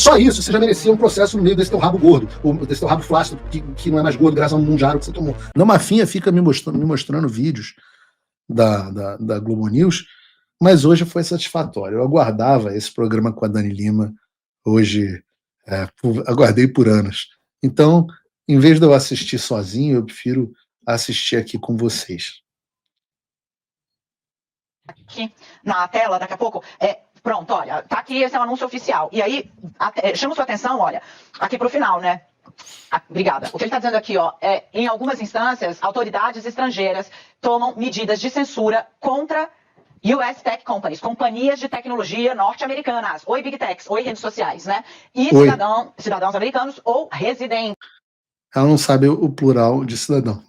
Só isso, você já merecia um processo no meio desse teu rabo gordo, ou desse teu rabo flácido, que não é mais gordo, graças ao mundial que você tomou. Não, Mafinha fica me mostrando vídeos da Globo News, mas hoje foi satisfatório. Eu aguardava esse programa com a Dani Lima, hoje aguardei por anos. Então, em vez de eu assistir sozinho, eu prefiro assistir aqui com vocês. Aqui na tela, daqui a pouco, pronto, olha, tá aqui, esse é um anúncio oficial. E aí, chama sua atenção, olha, aqui pro final, né? Obrigada. O que ele está dizendo aqui, ó, em algumas instâncias, autoridades estrangeiras tomam medidas de censura contra US Tech Companies, companhias de tecnologia norte-americanas. Oi, Big Techs, oi, redes sociais, né? E cidadãos americanos ou residentes. Ela não sabe o plural de cidadão.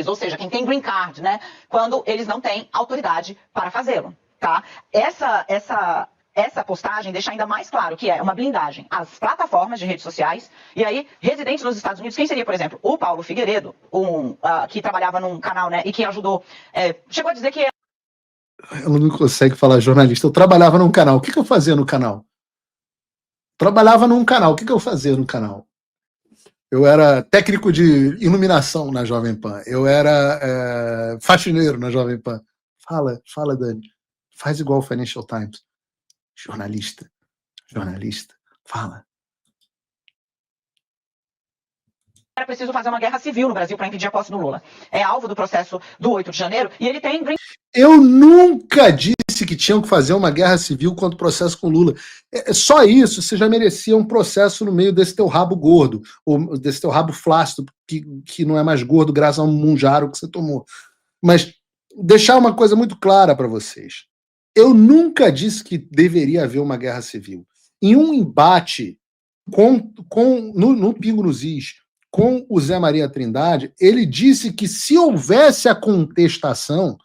Ou seja, quem tem green card, né? Quando eles não têm autoridade para fazê-lo, tá? Essa postagem deixa ainda mais claro que é uma blindagem às plataformas de redes sociais. E aí, residentes nos Estados Unidos, quem seria, por exemplo, o Paulo Figueiredo, que trabalhava num canal, né, e que ajudou, chegou a dizer que... Ela não consegue falar jornalista. Eu trabalhava num canal. O que eu fazia no canal? Trabalhava num canal. O que eu fazia no canal? Eu era técnico de iluminação na Jovem Pan. Eu era faxineiro na Jovem Pan. Fala, Dani. Faz igual o Financial Times. Jornalista, fala. Era preciso fazer uma guerra civil no Brasil para impedir a posse do Lula. É alvo do processo do 8 de janeiro e ele tem... Eu nunca disse que tinham que fazer uma guerra civil contra o processo com Lula. Só isso, você já merecia um processo no meio desse teu rabo gordo, ou desse teu rabo flácido, que não é mais gordo graças ao munjaro que você tomou. Mas deixar uma coisa muito clara para vocês. Eu nunca disse que deveria haver uma guerra civil. Em um embate no Pingo nos Is com o Zé Maria Trindade, ele disse que se houvesse a contestação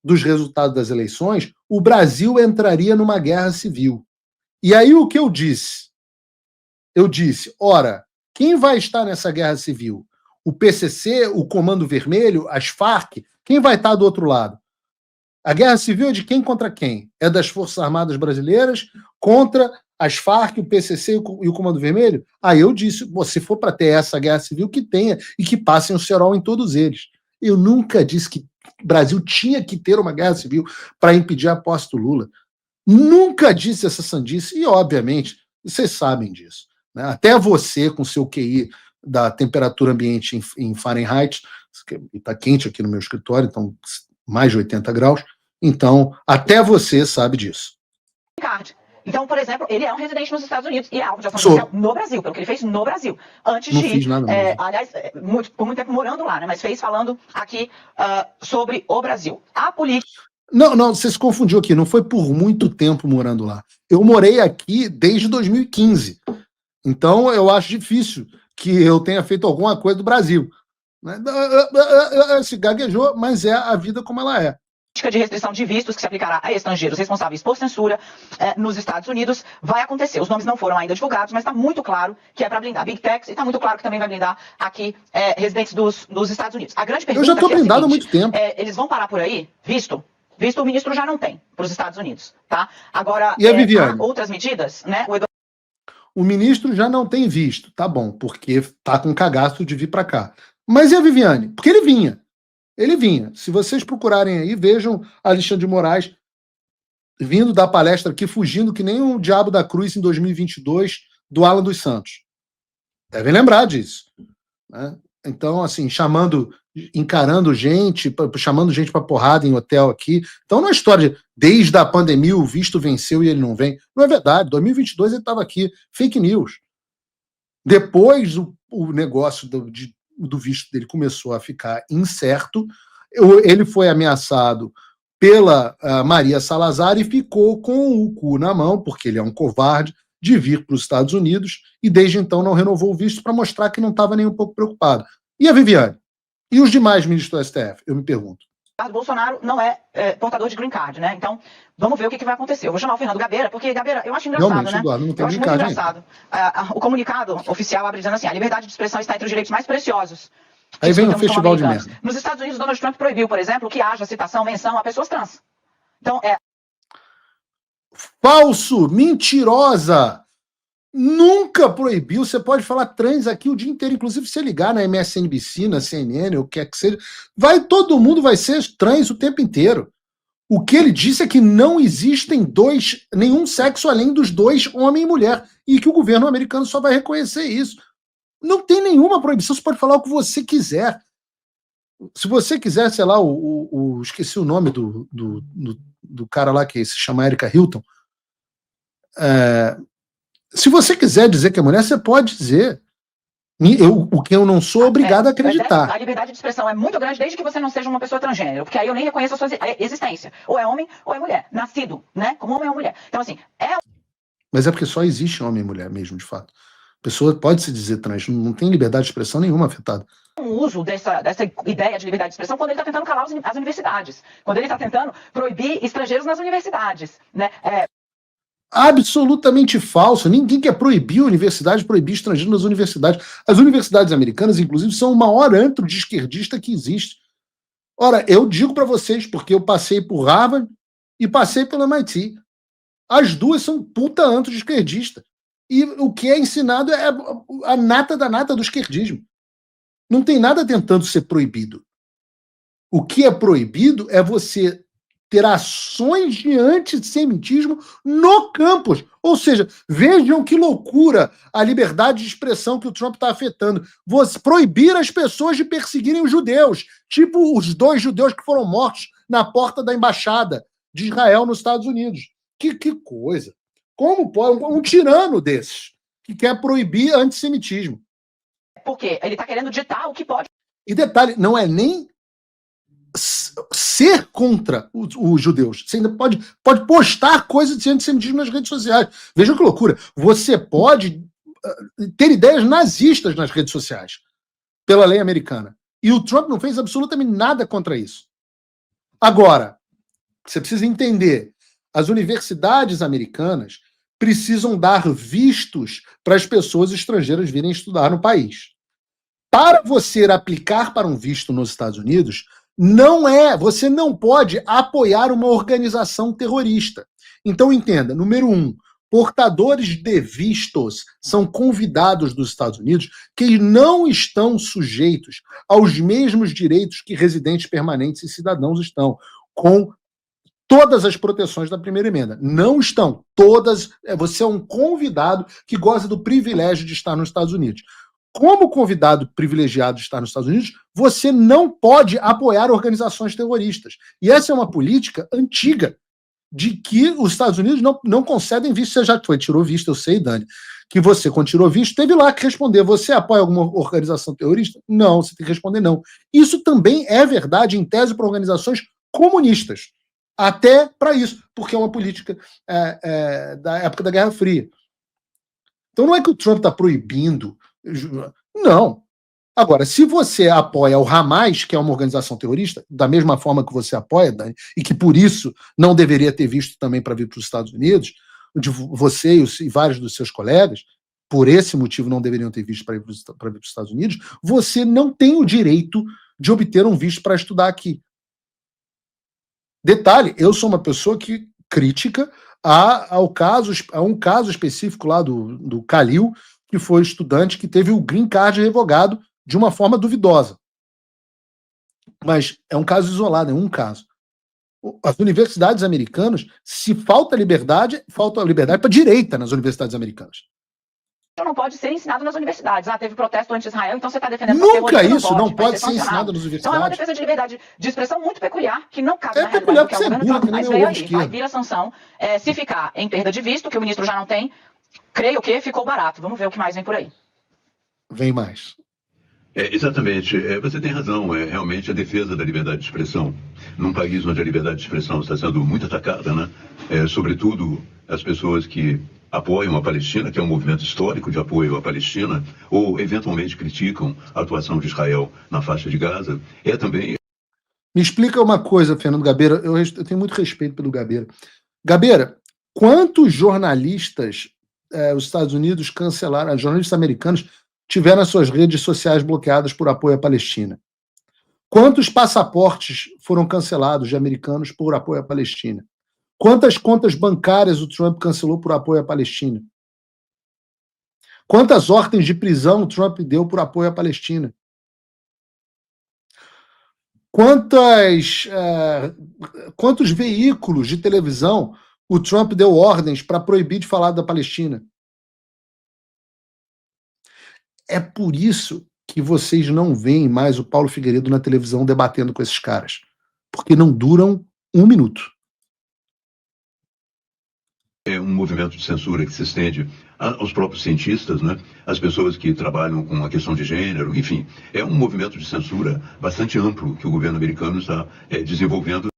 dos resultados das eleições, o Brasil entraria numa guerra civil. E aí o que eu disse? Eu disse, ora, quem vai estar nessa guerra civil? O PCC, o Comando Vermelho, as Farc? Quem vai estar do outro lado? A guerra civil é de quem contra quem? É das Forças Armadas Brasileiras contra as Farc, o PCC e o Comando Vermelho? Aí eu disse, se for para ter essa guerra civil, que tenha e que passem o cerol em todos eles. Eu nunca disse que o Brasil tinha que ter uma guerra civil para impedir a posse do Lula. Nunca disse essa sandice e, obviamente, vocês sabem disso, né? Até você, com seu QI da temperatura ambiente em Fahrenheit, está quente aqui no meu escritório, então mais de 80 graus, então até você sabe disso. Então, por exemplo, ele é um residente nos Estados Unidos e é alvo de ação judicial no Brasil, pelo que ele fez no Brasil. Antes não de fiz nada mesmo. Aliás, por muito tempo morando lá, né? Mas fez falando aqui sobre o Brasil. A política... Não, você se confundiu aqui, não foi por muito tempo morando lá. Eu morei aqui desde 2015. Então, eu acho difícil que eu tenha feito alguma coisa do Brasil. Se gaguejou, mas é a vida como ela é. De restrição de vistos que se aplicará a estrangeiros responsáveis por censura nos Estados Unidos vai acontecer. Os nomes não foram ainda divulgados, mas está muito claro que é para blindar Big Techs e está muito claro que também vai blindar aqui residentes dos Estados Unidos. A grande pergunta eu já estou blindado há muito tempo. Eles vão parar por aí? Visto o ministro já não tem para os Estados Unidos, tá? Agora, e a Viviane? Há outras medidas, né? O ministro já não tem visto, tá bom, porque está com cagaço de vir para cá. Mas e a Viviane? Porque ele vinha. Ele vinha. Se vocês procurarem aí, vejam Alexandre de Moraes vindo da palestra aqui, fugindo que nem o Diabo da Cruz em 2022 do Alan dos Santos. Devem lembrar disso, né? Então, assim, encarando gente, chamando gente para porrada em hotel aqui. Então, não é história de desde a pandemia o visto venceu e ele não vem. Não é verdade. 2022 ele estava aqui. Fake news. Depois o negócio do visto dele começou a ficar incerto, ele foi ameaçado pela Maria Salazar e ficou com o cu na mão, porque ele é um covarde, de vir para os Estados Unidos e desde então não renovou o visto para mostrar que não estava nem um pouco preocupado. E a Viviane? E os demais ministros do STF? Eu me pergunto. Bolsonaro não é portador de green card, né? Então, vamos ver o que vai acontecer. Eu vou chamar o Fernando Gabeira, porque, Gabeira, eu acho engraçado, realmente, né? Eduardo, não tem eu acho green muito card engraçado. O comunicado oficial abre dizendo assim, a liberdade de expressão está entre os direitos mais preciosos. Aí vem um festival de merda. Nos Estados Unidos, Donald Trump proibiu, por exemplo, que haja citação, menção a pessoas trans. Então, falso, mentirosa. Nunca proibiu. Você pode falar trans aqui o dia inteiro, inclusive se você ligar na MSNBC, na CNN, ou o que quer que seja, todo mundo vai ser trans o tempo inteiro. O que ele disse é que não existem nenhum sexo além dos dois, homem e mulher, e que o governo americano só vai reconhecer isso. Não tem nenhuma proibição, você pode falar o que você quiser. Se você quiser, sei lá, esqueci o nome do cara lá que se chama Erika Hilton. Se você quiser dizer que é mulher, você pode dizer. O que eu não sou obrigado a acreditar. A liberdade de expressão é muito grande desde que você não seja uma pessoa transgênero, porque aí eu nem reconheço a sua existência. Ou é homem ou é mulher. Nascido, né? Como homem ou mulher. Então, assim, Mas é porque só existe homem e mulher mesmo, de fato. A pessoa pode se dizer trans, não tem liberdade de expressão nenhuma afetada. O uso dessa ideia de liberdade de expressão quando ele está tentando calar as universidades. Quando ele está tentando proibir estrangeiros nas universidades, né? Absolutamente falso. Ninguém quer proibir a universidade, proibir estrangeiros nas universidades. As universidades americanas, inclusive, são o maior antro de esquerdista que existe. Ora, eu digo para vocês, porque eu passei por Harvard e passei pelo MIT. As duas são puta antro de esquerdista. E o que é ensinado é a nata da nata do esquerdismo. Não tem nada tentando ser proibido. O que é proibido é você ter ações de antissemitismo no campus. Ou seja, vejam que loucura a liberdade de expressão que o Trump está afetando. Você proibir as pessoas de perseguirem os judeus, tipo os 2 judeus que foram mortos na porta da embaixada de Israel nos Estados Unidos. Que coisa! Como pode um tirano desses que quer proibir antissemitismo? Porque ele está querendo ditar o que pode. E detalhe, não é nem ser contra os judeus. Você ainda pode postar coisas de antissemitismo nas redes sociais. Veja que loucura. Você pode ter ideias nazistas nas redes sociais, pela lei americana. E o Trump não fez absolutamente nada contra isso. Agora, você precisa entender, as universidades americanas precisam dar vistos para as pessoas estrangeiras virem estudar no país. Para você aplicar para um visto nos Estados Unidos, você não pode apoiar uma organização terrorista. Então entenda, número 1, portadores de vistos são convidados dos Estados Unidos que não estão sujeitos aos mesmos direitos que residentes permanentes e cidadãos estão, com todas as proteções da primeira emenda. Não estão. Todas. Você é um convidado que goza do privilégio de estar nos Estados Unidos. Como convidado privilegiado de estar nos Estados Unidos, você não pode apoiar organizações terroristas. E essa é uma política antiga, de que os Estados Unidos não concedem visto. Você já tirou visto, eu sei, Dani, que você, quando tirou visto, teve lá que responder. Você apoia alguma organização terrorista? Não, você tem que responder não. Isso também é verdade, em tese, para organizações comunistas. Até para isso, porque é uma política da época da Guerra Fria. Então não é que o Trump está proibindo. Não. Agora, se você apoia o Hamas, que é uma organização terrorista, da mesma forma que você apoia, Dani, e que por isso não deveria ter visto também para vir para os Estados Unidos, de você e vários dos seus colegas, por esse motivo não deveriam ter visto para vir para os Estados Unidos, você não tem o direito de obter um visto para estudar aqui. Detalhe, eu sou uma pessoa que crítica a um caso específico lá do Khalil, que foi estudante que teve o green card revogado de uma forma duvidosa. Mas é um caso isolado, é um caso. As universidades americanas, se falta a liberdade para a direita nas universidades americanas. Não pode ser ensinado nas universidades. Teve protesto anti-Israel, então você está defendendo... Nunca isso não pode ser ensinado nas universidades. Então é uma defesa de liberdade de expressão muito peculiar, que não cabe na realidade do que é o governo Trump, mas veio aí, vai vir a sanção. Se ficar em perda de visto, que o ministro já não tem, creio que ficou barato. Vamos ver o que mais vem por aí. Vem mais. Exatamente. Você tem razão. É realmente a defesa da liberdade de expressão. Num país onde a liberdade de expressão está sendo muito atacada, né? Sobretudo as pessoas que apoiam a Palestina, que é um movimento histórico de apoio à Palestina, ou eventualmente criticam a atuação de Israel na faixa de Gaza, também... Me explica uma coisa, Fernando Gabeira. Eu tenho muito respeito pelo Gabeira. Gabeira, quantos jornalistas os Estados Unidos cancelaram, jornalistas americanos tiveram as suas redes sociais bloqueadas por apoio à Palestina? Quantos passaportes foram cancelados de americanos por apoio à Palestina? Quantas contas bancárias o Trump cancelou por apoio à Palestina? Quantas ordens de prisão o Trump deu por apoio à Palestina? Quantos veículos de televisão o Trump deu ordens para proibir de falar da Palestina? É por isso que vocês não veem mais o Paulo Figueiredo na televisão debatendo com esses caras. Porque não duram um minuto. É um movimento de censura que se estende aos próprios cientistas, né? As pessoas que trabalham com a questão de gênero, enfim. É um movimento de censura bastante amplo que o governo americano está desenvolvendo.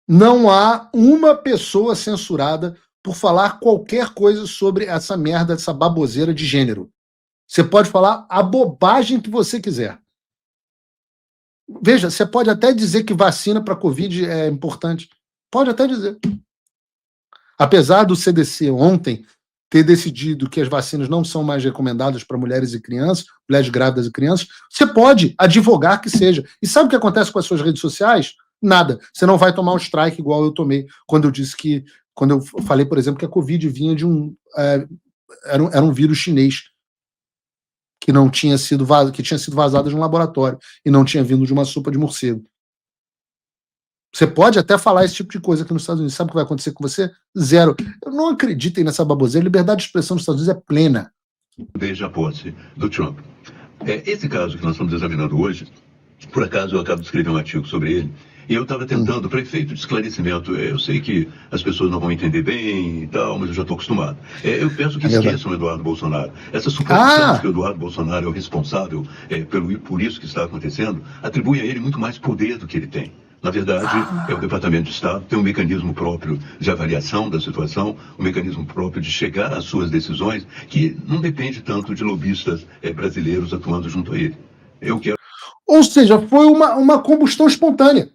Não há uma pessoa censurada por falar qualquer coisa sobre essa merda, essa baboseira de gênero. Você pode falar a bobagem que você quiser. Veja, você pode até dizer que vacina para Covid é importante. Pode até dizer. Apesar do CDC ontem ter decidido que as vacinas não são mais recomendadas para mulheres e crianças, mulheres grávidas e crianças, você pode advogar que seja. E sabe o que acontece com as suas redes sociais? Nada. Você não vai tomar um strike igual eu tomei quando eu falei, por exemplo, que a Covid vinha de era um vírus chinês que tinha sido vazado de um laboratório e não tinha vindo de uma sopa de morcego. Você pode até falar esse tipo de coisa aqui nos Estados Unidos. Sabe o que vai acontecer com você? Zero. Eu não acreditem nessa baboseira. A liberdade de expressão nos Estados Unidos é plena. Desde a posse do Trump. Esse caso que nós estamos examinando hoje, por acaso eu acabo de escrever um artigo sobre ele, e eu estava tentando, para efeito de esclarecimento, eu sei que as pessoas não vão entender bem e tal, mas eu já estou acostumado. Eu peço que esqueçam o Eduardo Bolsonaro. Essa suposição de que o Eduardo Bolsonaro é o responsável por isso que está acontecendo, atribui a ele muito mais poder do que ele tem. Na verdade, o Departamento de Estado tem um mecanismo próprio de avaliação da situação, um mecanismo próprio de chegar às suas decisões, que não depende tanto de lobistas brasileiros atuando junto a ele. Ou seja, foi uma combustão espontânea.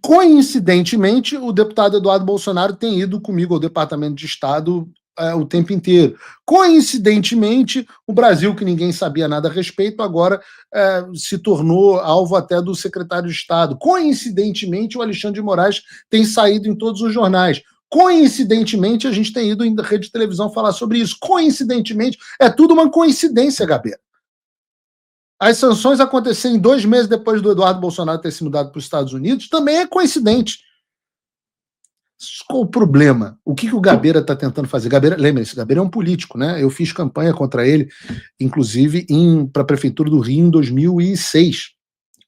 Coincidentemente, o deputado Eduardo Bolsonaro tem ido comigo ao Departamento de Estado o tempo inteiro. Coincidentemente, o Brasil, que ninguém sabia nada a respeito, agora se tornou alvo até do secretário de Estado. Coincidentemente, o Alexandre de Moraes tem saído em todos os jornais. Coincidentemente, a gente tem ido em rede de televisão falar sobre isso. Coincidentemente, é tudo uma coincidência, Gabeira. As sanções acontecerem 2 meses depois do Eduardo Bolsonaro ter se mudado para os Estados Unidos também é coincidente. Qual o problema? O que o Gabeira está tentando fazer? Lembre-se, Gabeira é um político, né? Eu fiz campanha contra ele, inclusive para a Prefeitura do Rio em 2006.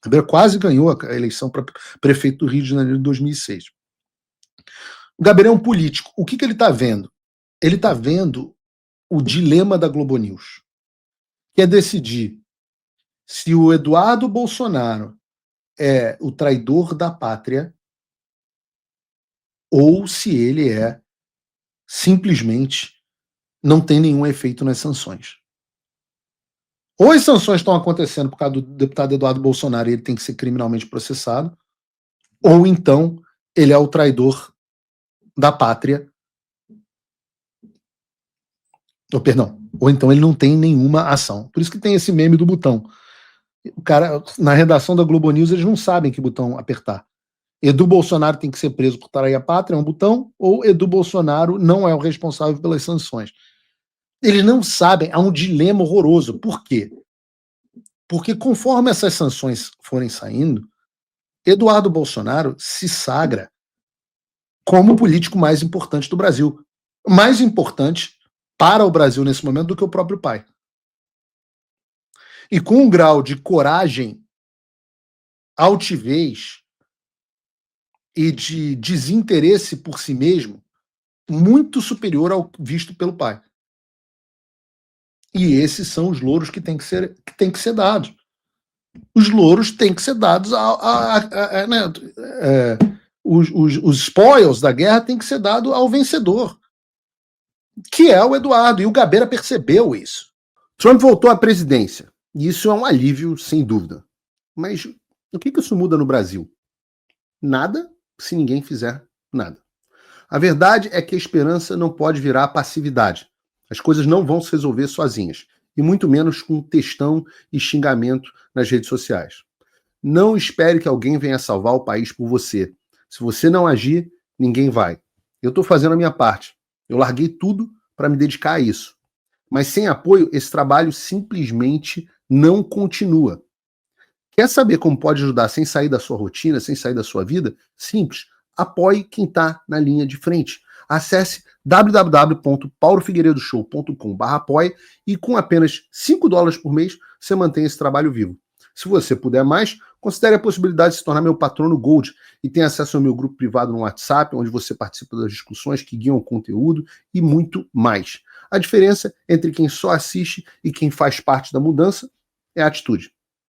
Gabeira quase ganhou a eleição para prefeito do Rio de Janeiro em 2006. O Gabeira é um político. O que ele está vendo? Ele está vendo o dilema da Globo News, que é decidir se o Eduardo Bolsonaro é o traidor da pátria ou se ele simplesmente não tem nenhum efeito nas sanções. Ou as sanções estão acontecendo por causa do deputado Eduardo Bolsonaro e ele tem que ser criminalmente processado, ou então ele é o traidor da pátria. Ou então ele não tem nenhuma ação. Por isso que tem esse meme do botão. O cara, na redação da Globo News, eles não sabem que botão apertar. Edu Bolsonaro tem que ser preso por trair a pátria, é um botão, ou Edu Bolsonaro não é o responsável pelas sanções. Eles não sabem, há um dilema horroroso. Por quê? Porque conforme essas sanções forem saindo, Eduardo Bolsonaro se sagra como o político mais importante do Brasil. Mais importante para o Brasil nesse momento do que o próprio pai. E com um grau de coragem, altivez e de desinteresse por si mesmo muito superior ao visto pelo pai. E esses são os louros que têm que ser dados. Os louros têm que ser dados os spoils da guerra têm que ser dados ao vencedor, que é o Eduardo, e o Gabeira percebeu isso. Trump voltou à presidência, e isso é um alívio, sem dúvida. Mas o que isso muda no Brasil? Nada, se ninguém fizer nada. A verdade é que a esperança não pode virar passividade. As coisas não vão se resolver sozinhas, e muito menos com textão e xingamento nas redes sociais. Não espere que alguém venha salvar o país por você. Se você não agir, ninguém vai. Eu estou fazendo a minha parte. Eu larguei tudo para me dedicar a isso. Mas sem apoio, esse trabalho simplesmente não continua. Quer saber como pode ajudar sem sair da sua rotina, sem sair da sua vida? Simples. Apoie quem está na linha de frente. Acesse www.paulofigueiredoshow.com/apoie e com apenas $5 por mês você mantém esse trabalho vivo. Se você puder mais, considere a possibilidade de se tornar meu patrono Gold e tenha acesso ao meu grupo privado no WhatsApp, onde você participa das discussões que guiam o conteúdo e muito mais. A diferença entre quem só assiste e quem faz parte da mudança é a atitude.